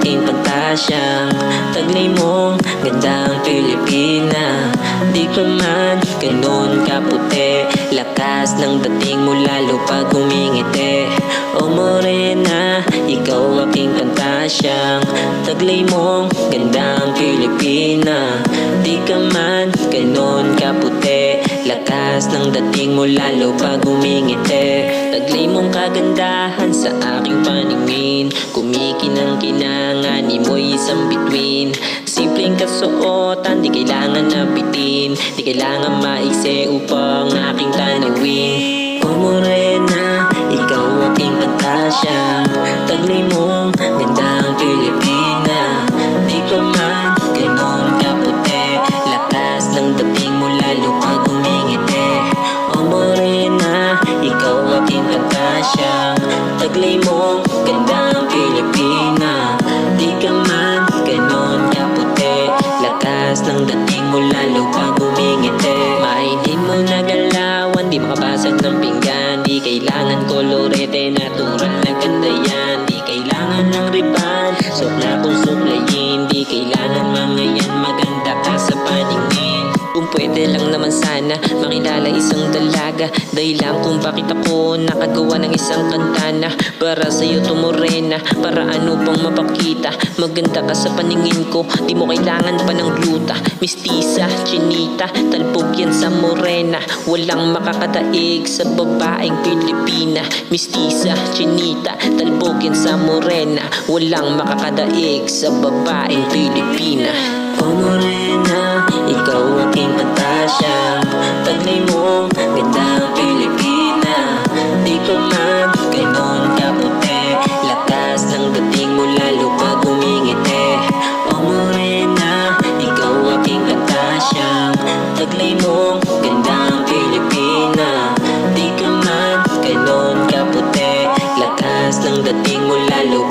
aking pantasyang taglay mong gandang Pilipina. Di ka man ganun kaputi, lakas ng dating mo lalo pag humingiti. O morena, ikaw aking pantasyang taglay mong gandang Pilipina. Di ka man ganun kaputi, lakas ng dating mo lalo pag humingiti. Taglay mong kagandahan sa aking paningin, kumikinang-kinangan mo'y isang bituin. Simpleng kasuotan, di kailangan napitin, di kailangan maiksi upang aking tanawin. O morena, ikaw aking pantasya, taglay mong gandang Pilipina. Di ka man ganon kaputi, lakas ng dating mo lalo pag humingiti. O morena, ikaw aking pantasya, taglay mong gandang Pilipina. Di ka man ganon kaputi, lakas ng dating mo lalo pag humingiti. Mainin mo na galawan, di makabasag ng pinggan. Di kailangan kolorete, natural na ganda yan. Di kailangan ng riban, sukla kung suklayin. Di kailangan mga yan, maganda ka sa paningin. Kung pwede lang naman sana makilala isang dalaga, dahilan kung bakit ako nakagawa ng isang kanta na para sa'yo to morena. Para ano pang mapakita, maganda ka sa paningin ko, di mo kailangan pa ng gluta. Mistisa, chinita, talbog yan sa morena. Walang makakadaig sa babaeng Pilipina. Mistisa, chinita, talbog yan sa morena. Walang makakadaig sa babaeng Pilipina. O morena, ikaw aking pantasya, taglay mong gandang Pilipina. Di ka man ganon kaputi, lakas ng dating mo lalo pag humingiti. O morena, ikaw aking pantasya, taglay mong gandang Pilipina. Di ka man ganon kaputi, lakas ng dating mo lalo